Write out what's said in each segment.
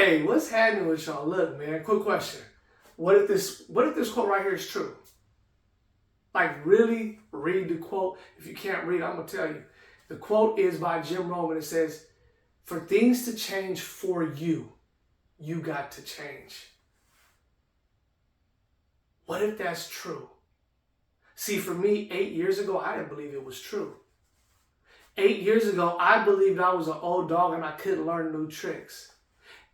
Hey, what's happening with y'all? Look, man, quick question. What if this quote right here is true? Like, really read the quote. If you can't read, I'm gonna tell you. The quote is by Jim Rohn. It says, "For things to change for you, you got to change." What if that's true? See, for me, 8 years ago, I didn't believe it was true. 8 years ago, I believed I was an old dog and I couldn't learn new tricks.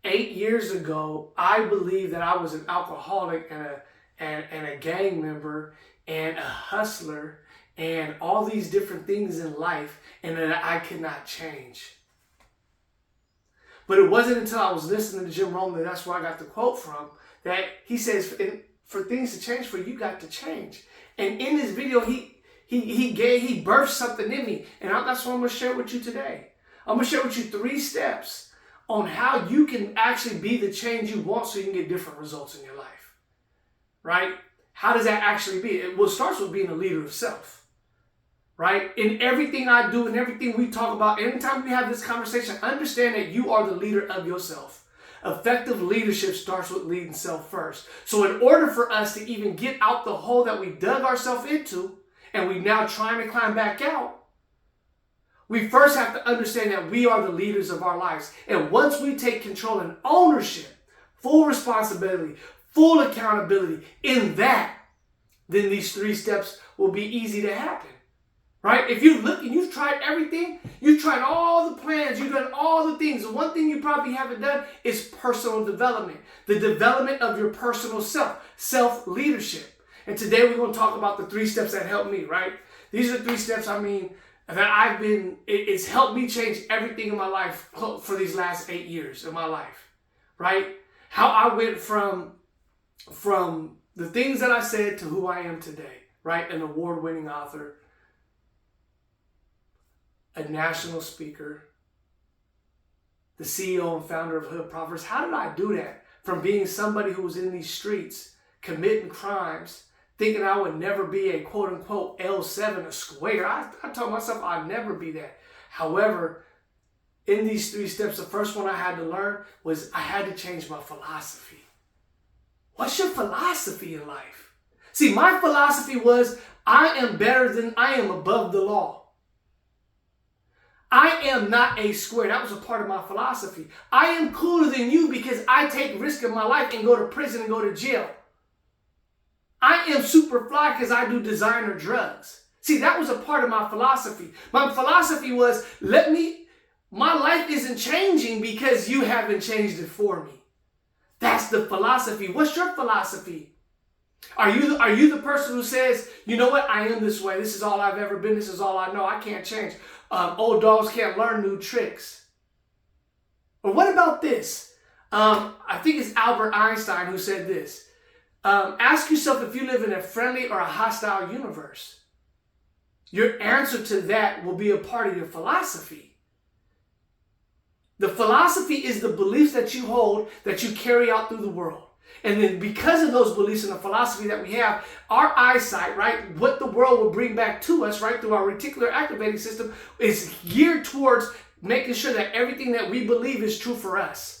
8 years ago, I believed that I was an alcoholic and a gang member and a hustler and all these different things in life, and that I could not change. But it wasn't until I was listening to Jim Rohn, that's where I got the quote from, that he says, for things to change for you, you got to change. And in this video, he birthed something in me, and that's what I'm going to share with you today. I'm going to share with you 3 steps on how you can actually be the change you want so you can get different results in your life. Right? How does that actually be? It starts with being a leader of self. Right? In everything I do and everything we talk about, anytime we have this conversation, understand that you are the leader of yourself. Effective leadership starts with leading self first. So in order for us to even get out the hole that we dug ourselves into, and we now trying to climb back out, we first have to understand that we are the leaders of our lives. And once we take control and ownership, full responsibility, full accountability in that, then these 3 steps will be easy to happen. Right? If you look and you've tried everything, you've tried all the plans, you've done all the things. The one thing you probably haven't done is personal development. The development of your personal self, self-leadership. And today we're going to talk about the 3 steps that helped me, right? These are the 3 steps, that it's helped me change everything in my life for these last 8 years of my life, right? How I went from the things that I said to who I am today, right? An award-winning author, a national speaker, the CEO and founder of Hood Proverbs. How did I do that? From being somebody who was in these streets, committing crimes, thinking I would never be a quote-unquote L7, a square. I told myself I'd never be that. However, in these 3 steps, the first one I had to learn was I had to change my philosophy. What's your philosophy in life? See, my philosophy was I am above the law. I am not a square. That was a part of my philosophy. I am cooler than you because I take risk in my life and go to prison and go to jail. I am super fly because I do designer drugs. See, that was a part of my philosophy. My philosophy was, my life isn't changing because you haven't changed it for me. That's the philosophy. What's your philosophy? Are you the person who says, you know what, I am this way. This is all I've ever been. This is all I know. I can't change. Old dogs can't learn new tricks. Or what about this? I think it's Albert Einstein who said this. Ask yourself if you live in a friendly or a hostile universe. Your answer to that will be a part of your philosophy. The philosophy is the beliefs that you hold, that you carry out through the world. And then because of those beliefs and the philosophy that we have, our eyesight, right, what the world will bring back to us, right, through our reticular activating system is geared towards making sure that everything that we believe is true for us.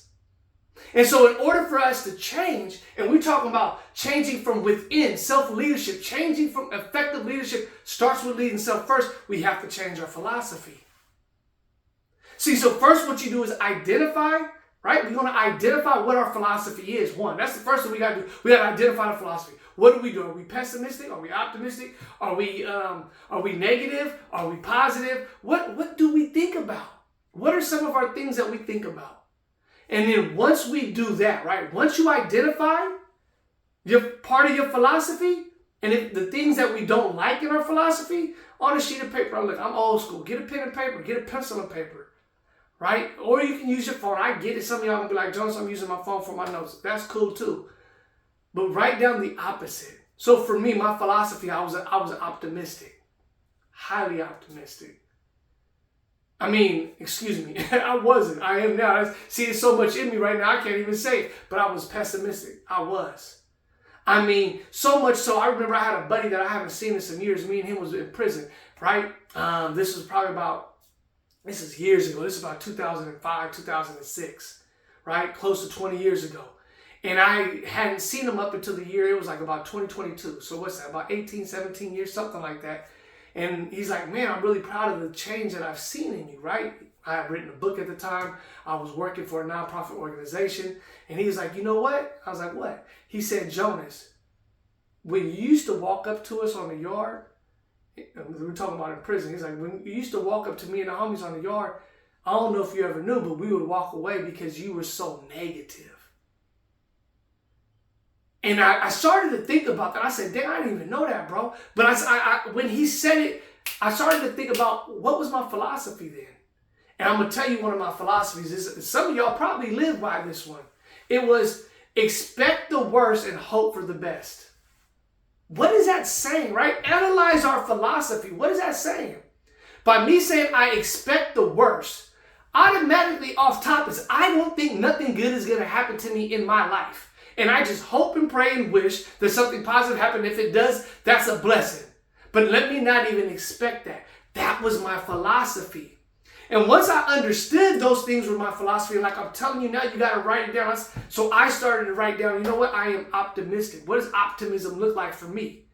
And so in order for us to change, and we're talking about changing from within, self-leadership, changing from effective leadership starts with leading self first, we have to change our philosophy. See, so first what you do is identify, right? We're going to identify what our philosophy is. One, that's the first thing we got to do. We got to identify the philosophy. What do we do? Are we pessimistic? Are we optimistic? Are we negative? Are we positive? What do we think about? What are some of our things that we think about? And then once we do that, right? Once you identify your part of your philosophy, and if the things that we don't like in our philosophy, on a sheet of paper, look, I'm old school. Get a pen and paper. Get a pencil and paper. Right? Or you can use your phone. I get it. Some of y'all gonna be like, Jones, I'm using my phone for my notes. That's cool too. But write down the opposite. So for me, my philosophy, I was optimistic. Highly optimistic. Excuse me. I wasn't. I am now. See, there's so much in me right now, I can't even say it. But I was pessimistic. I was. So much so, I remember I had a buddy that I haven't seen in some years. Me and him was in prison, right? This is years ago. This is about 2005, 2006, right? Close to 20 years ago. And I hadn't seen him up until the year, it was like about 2022. So what's that, about 18, 17 years, something like that. And he's like, man, I'm really proud of the change that I've seen in you, right? I had written a book at the time. I was working for a nonprofit organization. And he was like, you know what? I was like, what? He said, Jonas, when you used to walk up to us on the yard, we were talking about in prison. He's like, when you used to walk up to me and the homies on the yard, I don't know if you ever knew, but we would walk away because you were so negative. And I started to think about that. I said, dang, I didn't even know that, bro. But when he said it, I started to think about what was my philosophy then. And I'm going to tell you one of my philosophies. Some of y'all probably live by this one. It was expect the worst and hope for the best. What is that saying, right? Analyze our philosophy. What is that saying? By me saying I expect the worst, automatically off top is I don't think nothing good is going to happen to me in my life. And I just hope and pray and wish that something positive happens. If it does, that's a blessing. But let me not even expect that. That was my philosophy. And once I understood those things were my philosophy, like I'm telling you now, you got to write it down. So I started to write down, you know what? I am optimistic. What does optimism look like for me?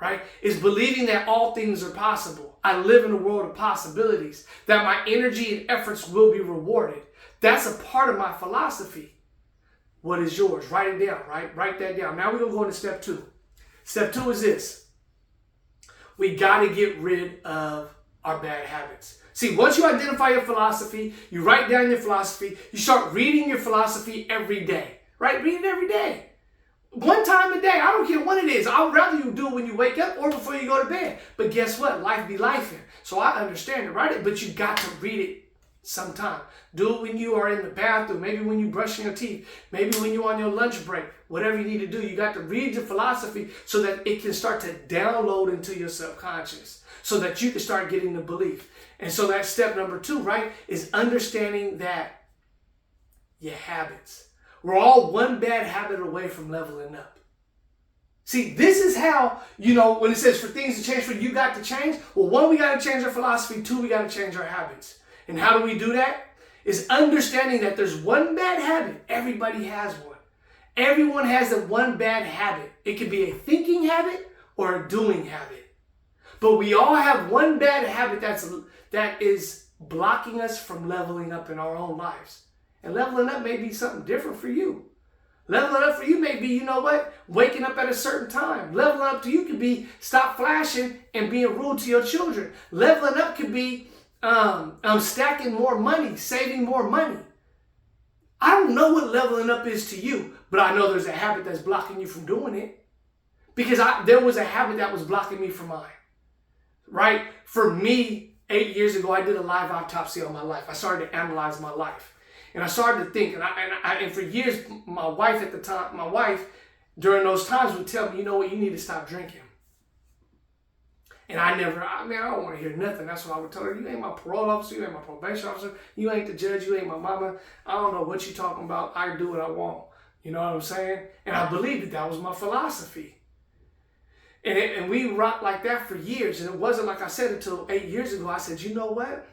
Right? It's believing that all things are possible. I live in a world of possibilities, that my energy and efforts will be rewarded. That's a part of my philosophy. What is yours? Write it down, right? Write that down. Now we're going to go into step 2. Step 2 is this. We got to get rid of our bad habits. See, once you identify your philosophy, you write down your philosophy, you start reading your philosophy every day, right? Read it every day. One time a day. I don't care what it is. I'd rather you do it when you wake up or before you go to bed. But guess what? Life be lifing. So I understand it, right? But you got to read it sometime. Do it when you are in the bathroom, maybe when you're brushing your teeth, maybe when you're on your lunch break, whatever you need to do. You got to read your philosophy so that it can start to download into your subconscious so that you can start getting the belief. And so that's step number 2, right? Is understanding that your habits. We're all one bad habit away from leveling up. See, this is how, when it says for things to change, for you got to change. Well, 1, we got to change our philosophy. 2, we got to change our habits. And how do we do that? Is understanding that there's one bad habit. Everybody has one. Everyone has that one bad habit. It could be a thinking habit or a doing habit. But we all have one bad habit that is blocking us from leveling up in our own lives. And leveling up may be something different for you. Leveling up for you may be, waking up at a certain time. Leveling up to you could be stop flashing and being rude to your children. Leveling up could be stacking more money, saving more money. I don't know what leveling up is to you, but I know there's a habit that's blocking you from doing it. Because there was a habit that was blocking me from mine. Right? For me, 8 years ago, I did a live autopsy on my life. I started to analyze my life. And I started to think, and for years, my wife during those times would tell me, you know what, you need to stop drinking. And I don't want to hear nothing. That's what I would tell her. You ain't my parole officer. You ain't my probation officer. You ain't the judge. You ain't my mama. I don't know what you're talking about. I do what I want. You know what I'm saying? And I believed that was my philosophy. And we rocked like that for years. And it wasn't like I said until 8 years ago. I said, you know what?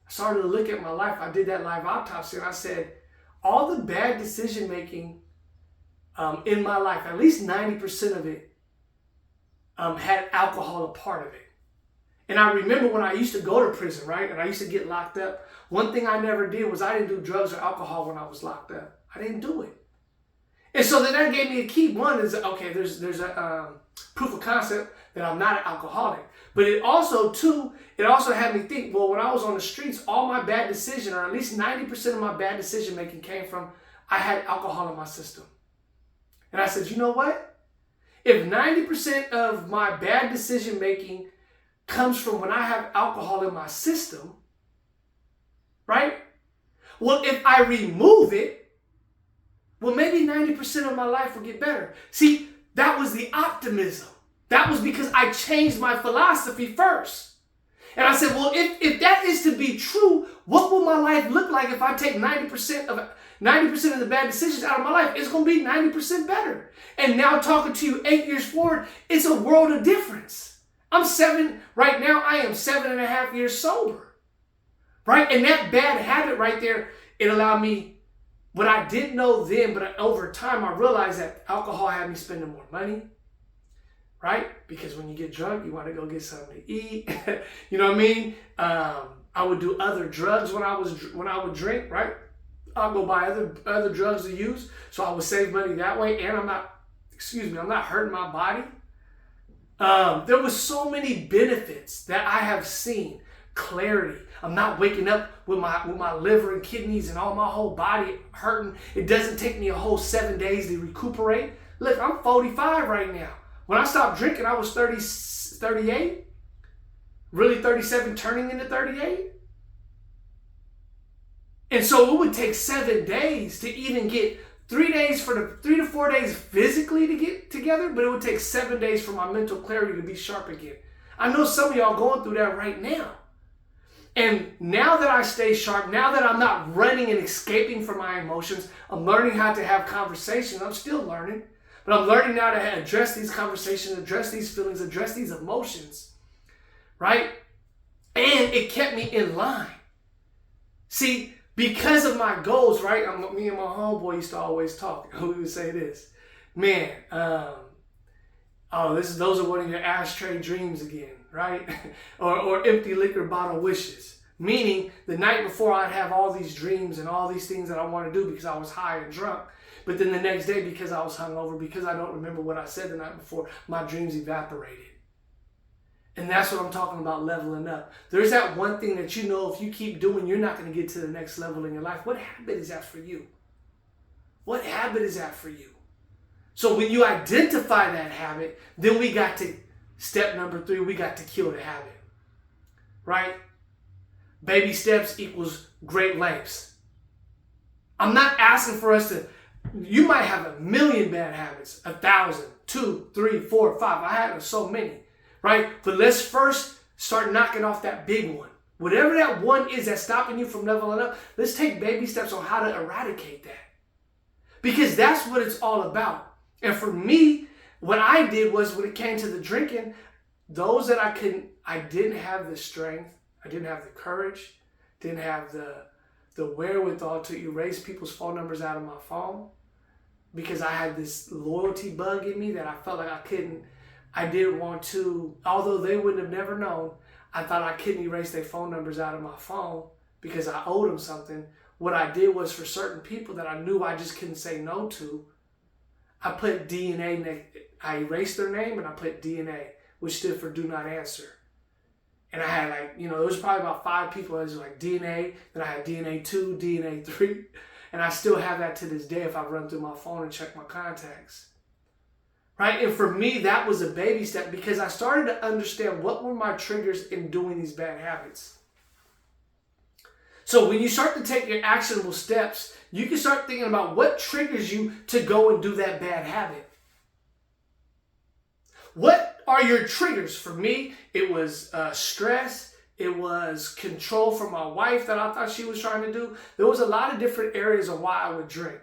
I started to look at my life. I did that live autopsy. And I said, all the bad decision making in my life, at least 90% of it, had alcohol a part of it. And I remember when I used to go to prison, right? And I used to get locked up. One thing I never did was I didn't do drugs or alcohol when I was locked up. I didn't do it. And so then that gave me a key. One is, okay, there's a proof of concept that I'm not an alcoholic. But it also had me think, well, when I was on the streets, all my bad decision, or at least 90% of my bad decision making came from I had alcohol in my system. And I said, you know what? If 90% of my bad decision making comes from when I have alcohol in my system, right? Well, if I remove it, well, maybe 90% of my life will get better. See, that was the optimism. That was because I changed my philosophy first. And I said, well, if that is to be true, what will my life look like if I take 90% of the bad decisions out of my life? It's going to be 90% better. And now talking to you 8 years forward, it's a world of difference. Right now, I am 7.5 years sober. Right? And that bad habit right there, it allowed me What I didn't know then, but over time I realized that alcohol had me spending more money, right? Because when you get drunk, you want to go get something to eat. You know what I mean? I would do other drugs when I would drink, right? I'll go buy other drugs to use, so I would save money that way, and I'm not hurting my body. There was so many benefits that I have seen. Clarity. I'm not waking up with my liver and kidneys and all my whole body hurting. It doesn't take me a whole 7 days to recuperate. Look, I'm 45 right now. When I stopped drinking, I was 38. Really 37, turning into 38. And so it would take 7 days to even get 3 to 4 days physically to get together, but it would take 7 days for my mental clarity to be sharp again. I know some of y'all going through that right now. And now that I stay sharp, now that I'm not running and escaping from my emotions, I'm learning how to have conversations. I'm still learning, but I'm learning now to address these conversations, address these feelings, address these emotions, right? And it kept me in line. See, because of my goals, right? Me and my homeboy used to always talk. We would say this, man, those are one of your ashtray dreams again, right? or empty liquor bottle wishes. Meaning the night before I'd have all these dreams and all these things that I want to do because I was high and drunk. But then the next day, because I was hungover, because I don't remember what I said the night before, my dreams evaporated. And that's what I'm talking about, leveling up. There's that one thing that you know if you keep doing, you're not going to get to the next level in your life. What habit is that for you? What habit is that for you? So when you identify that habit, then we got to, step number 3, we got to kill the habit. Right? Baby steps equals great lengths. I'm not asking for us to, you might have 1,000,000 bad habits, 1,000, 2, 3, 4, 5. I had so many. Right? But let's first start knocking off that big one. Whatever that one is that's stopping you from leveling up, let's take baby steps on how to eradicate that. Because that's what it's all about. And for me, what I did was when it came to the drinking, those that I didn't have the strength, I didn't have the courage, didn't have the wherewithal to erase people's phone numbers out of my phone because I had this loyalty bug in me that I felt like I didn't want to, although they wouldn't have never known, I thought I couldn't erase their phone numbers out of my phone because I owed them something. What I did was for certain people that I knew I just couldn't say no to, I put DNA, I erased their name and I put DNA, which stood for do not answer. And I had there was probably about 5 people. I was like DNA, then I had DNA 2, DNA 3, and I still have that to this day if I run through my phone and check my contacts. Right? And for me, that was a baby step because I started to understand what were my triggers in doing these bad habits. So when you start to take your actionable steps, you can start thinking about what triggers you to go and do that bad habit. What are your triggers? For me, it was stress. It was control from my wife that I thought she was trying to do. There was a lot of different areas of why I would drink.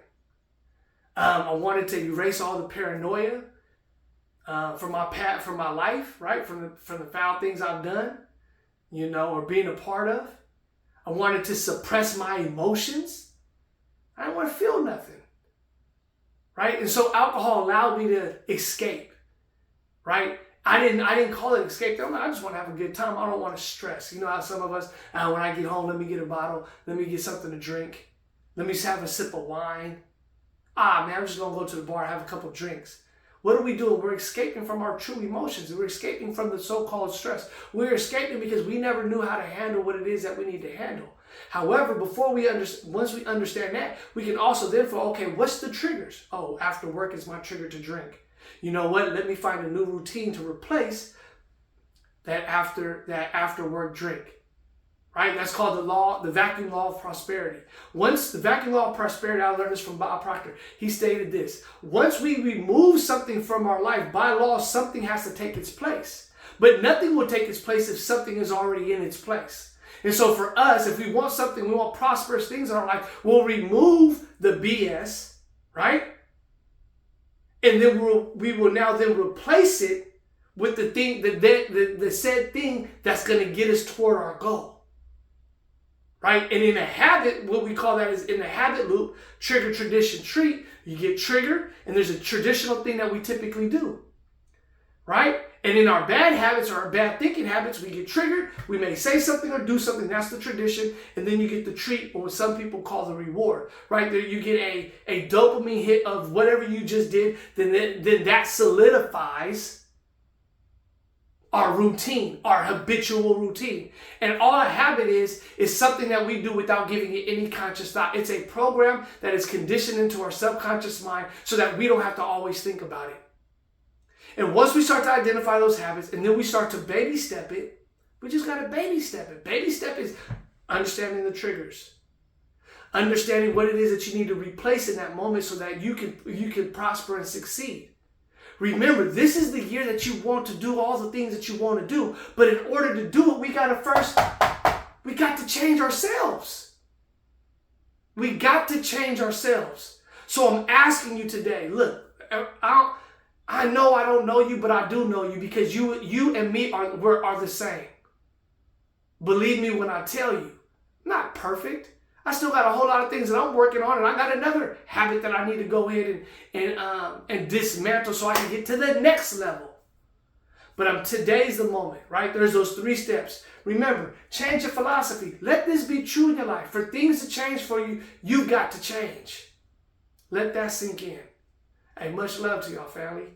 I wanted to erase all the paranoia from my life, right? From the foul things I've done, or being a part of. I wanted to suppress my emotions. I didn't want to feel nothing, right? And so alcohol allowed me to escape, right? I didn't call it escape. I just want to have a good time. I don't want to stress. You know how some of us, when I get home, let me get a bottle, let me get something to drink, let me just have a sip of wine. Man, I'm just going to go to the bar and have a couple drinks. What are we doing? We're escaping from our true emotions. We're escaping from the so-called stress. We're escaping because we never knew how to handle what it is that we need to handle. However, once we understand that, we can also then okay, what's the triggers? Oh, after work is my trigger to drink. You know what? Let me find a new routine to replace that after work drink. Right? That's called the vacuum law of prosperity. Once the vacuum law of prosperity, I learned this from Bob Proctor. He stated this: once we remove something from our life, by law, something has to take its place. But nothing will take its place if something is already in its place. And so for us, if we want something, we want prosperous things in our life, we'll remove the BS, right? And then we will now replace it with the thing, the said thing that's going to get us toward our goal. right? And in a habit, what we call that is in the habit loop, trigger, tradition, treat. You get triggered, and there's a traditional thing that we typically do, right? And in our bad habits or our bad thinking habits, we get triggered. We may say something or do something. That's the tradition. And then you get the treat, or what some people call the reward, right? There you get a dopamine hit of whatever you just did. Then that solidifies our routine, our habitual routine. And all a habit is something that we do without giving it any conscious thought. It's a program that is conditioned into our subconscious mind so that we don't have to always think about it. And once we start to identify those habits and then we start to baby step it, we just got to baby step it. Baby step is understanding the triggers, understanding what it is that you need to replace in that moment so that you can prosper and succeed. Remember, this is the year that you want to do all the things that you want to do. But in order to do it, we got to change ourselves. We got to change ourselves. So I'm asking you today, look, I know I don't know you, but I do know you because you and me are the same. Believe me when I tell you, I'm not perfect. I still got a whole lot of things that I'm working on, and I got another habit that I need to go ahead and dismantle so I can get to the next level. But today's the moment, right? There's those 3 steps. Remember, change your philosophy. Let this be true in your life. For things to change for you, you've got to change. Let that sink in. Hey, much love to y'all, family.